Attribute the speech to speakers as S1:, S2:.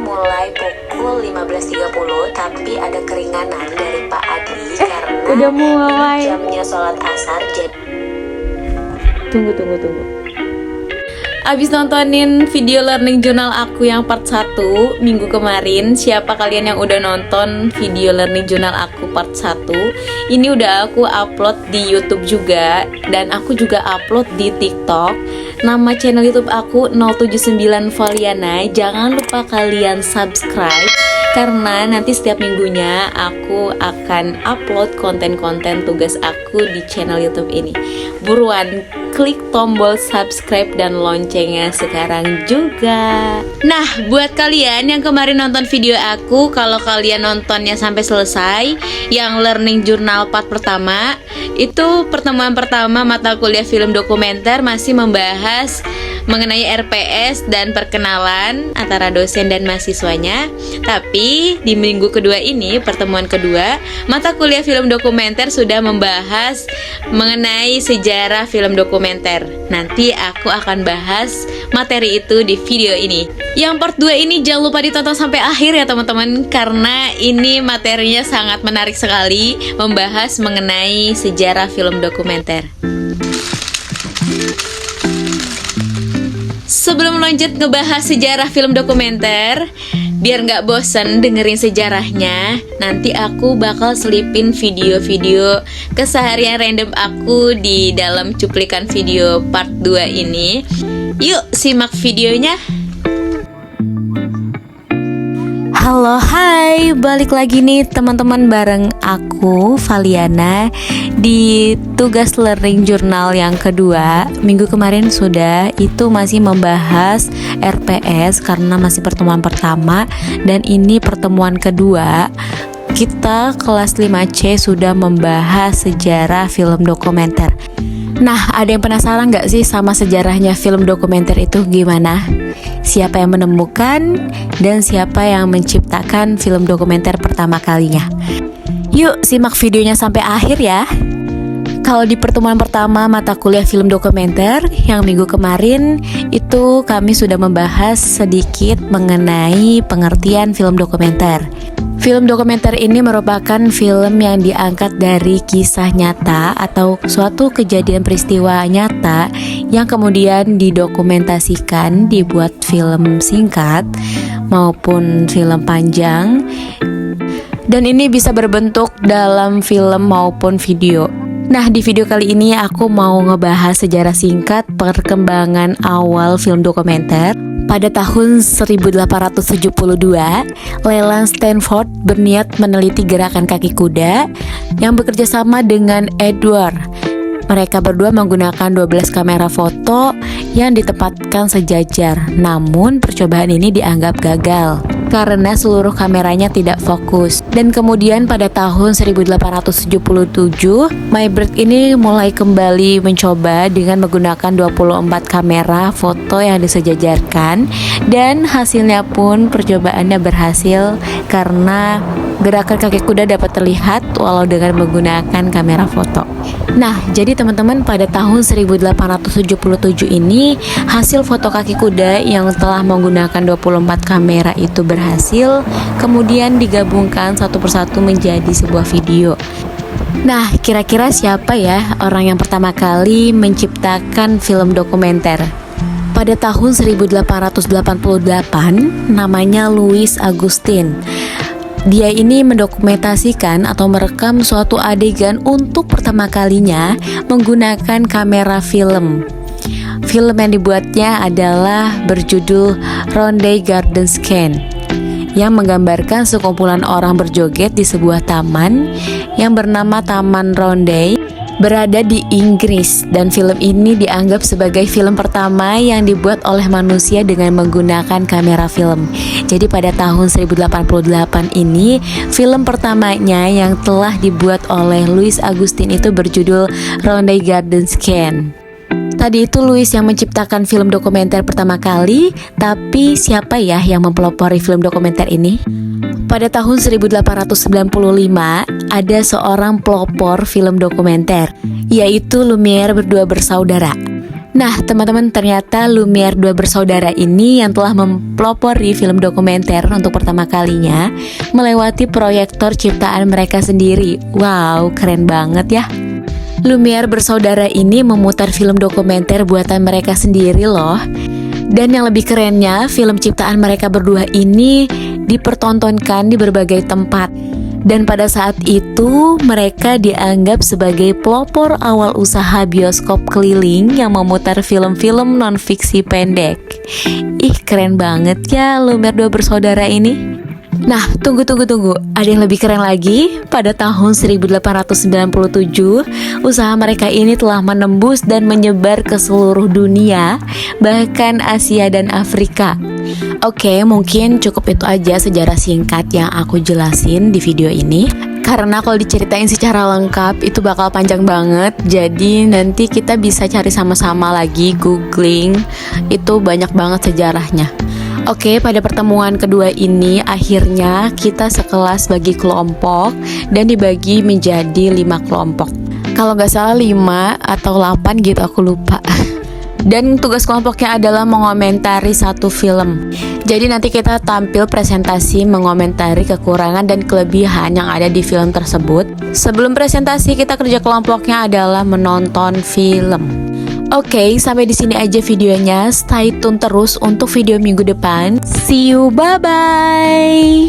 S1: mulai pukul 15.30, tapi ada keringanan dari Pak Adi karena
S2: udah mulai
S1: jamnya sholat asar. Jadi
S2: tunggu. Abis nontonin video learning journal aku yang part 1 minggu kemarin, siapa kalian yang udah nonton video learning journal aku part 1? Ini udah aku upload di YouTube juga, dan aku juga upload di TikTok. Nama channel YouTube aku 079 Valiana. Jangan lupa kalian subscribe, karena nanti setiap minggunya aku akan upload konten-konten tugas aku di channel YouTube ini. Buruan klik tombol subscribe dan loncengnya sekarang juga. Nah, buat kalian yang kemarin nonton video aku, kalau kalian nontonnya sampai selesai, yang learning journal part pertama, itu pertemuan pertama mata kuliah film dokumenter masih membahas mengenai RPS dan perkenalan antara dosen dan mahasiswanya. Tapi di minggu kedua ini, pertemuan kedua, mata kuliah film dokumenter sudah membahas mengenai sejarah film dokumenter. Nanti aku akan bahas materi itu di video ini. Yang part 2 ini jangan lupa ditonton sampai akhir ya teman-teman, karena ini materinya sangat menarik sekali, membahas mengenai sejarah film dokumenter. Sebelum lanjut ngebahas sejarah film dokumenter, biar nggak bosen dengerin sejarahnya, nanti aku bakal selipin video-video keseharian random aku di dalam cuplikan video part 2 ini. Yuk simak videonya. Halo, hai, balik lagi nih teman-teman bareng aku Valiana di tugas learning journal yang kedua. Minggu kemarin sudah, itu masih membahas RPS karena masih pertemuan pertama, dan ini pertemuan kedua. Kita kelas 5C sudah membahas sejarah film dokumenter. Nah, ada yang penasaran gak sih sama sejarahnya film dokumenter itu gimana? Siapa yang menemukan dan siapa yang menciptakan film dokumenter pertama kalinya? Yuk simak videonya sampai akhir ya. Kalau di pertemuan pertama mata kuliah film dokumenter yang minggu kemarin, itu kami sudah membahas sedikit mengenai pengertian film dokumenter. Film dokumenter ini merupakan film yang diangkat dari kisah nyata atau suatu kejadian peristiwa nyata yang kemudian didokumentasikan, dibuat film singkat maupun film panjang, dan ini bisa berbentuk dalam film maupun video. Nah, di video kali ini aku mau ngebahas sejarah singkat perkembangan awal film dokumenter. Pada tahun 1872, Leland Stanford berniat meneliti gerakan kaki kuda yang bekerja sama dengan Edward. Mereka berdua menggunakan 12 kamera foto yang ditempatkan sejajar. Namun percobaan ini dianggap gagal karena seluruh kameranya tidak fokus. Dan kemudian pada tahun 1877, Maybrit ini mulai kembali mencoba dengan menggunakan 24 kamera foto yang disejajarkan, dan hasilnya pun percobaannya berhasil karena gerakan kaki kuda dapat terlihat walau dengan menggunakan kamera foto. Nah, jadi teman-teman, pada tahun 1877 ini hasil foto kaki kuda yang telah menggunakan 24 kamera itu berhasil, kemudian digabungkan satu persatu menjadi sebuah video. Nah, kira-kira siapa ya orang yang pertama kali menciptakan film dokumenter? Pada tahun 1888, namanya Louis Augustin. Dia ini mendokumentasikan atau merekam suatu adegan untuk pertama kalinya menggunakan kamera film. Film yang dibuatnya adalah berjudul Ronde Garden Scan, yang menggambarkan sekumpulan orang berjoget di sebuah taman yang bernama Taman Ronde, berada di Inggris, dan film ini dianggap sebagai film pertama yang dibuat oleh manusia dengan menggunakan kamera film. Jadi pada tahun 1088 ini, film pertamanya yang telah dibuat oleh Louis Augustin itu berjudul Ronde Garden Scan. Tadi itu Louis yang menciptakan film dokumenter pertama kali, tapi siapa ya yang mempelopori film dokumenter ini? Pada tahun 1895, ada seorang pelopor film dokumenter, yaitu Lumière berdua bersaudara. Nah, teman-teman, ternyata Lumiere Dua Bersaudara ini yang telah mempelopori film dokumenter untuk pertama kalinya melewati proyektor ciptaan mereka sendiri. Wow, keren banget ya. Lumiere Bersaudara ini memutar film dokumenter buatan mereka sendiri loh. Dan yang lebih kerennya, film ciptaan mereka berdua ini dipertontonkan di berbagai tempat. Dan pada saat itu mereka dianggap sebagai pelopor awal usaha bioskop keliling yang memutar film-film non-fiksi pendek. Ih, keren banget ya Lumiere Dua Bersaudara ini. Nah, tunggu. Ada yang lebih keren lagi. Pada tahun 1897, usaha mereka ini telah menembus dan menyebar ke seluruh dunia, bahkan Asia dan Afrika. Oke, mungkin cukup itu aja sejarah singkat yang aku jelasin di video ini. Karena kalau diceritain secara lengkap itu bakal panjang banget. Jadi nanti kita bisa cari sama-sama lagi, googling. Itu banyak banget sejarahnya. Oke, pada pertemuan kedua ini akhirnya kita sekelas bagi kelompok dan dibagi menjadi 5 kelompok. Kalau nggak salah 5 atau 8 gitu, aku lupa. Dan tugas kelompoknya adalah mengomentari satu film. Jadi nanti kita tampil presentasi mengomentari kekurangan dan kelebihan yang ada di film tersebut. Sebelum presentasi, kita kerja kelompoknya adalah menonton film. Oke, sampai di sini aja videonya. Stay tune terus untuk video minggu depan. See you, bye-bye.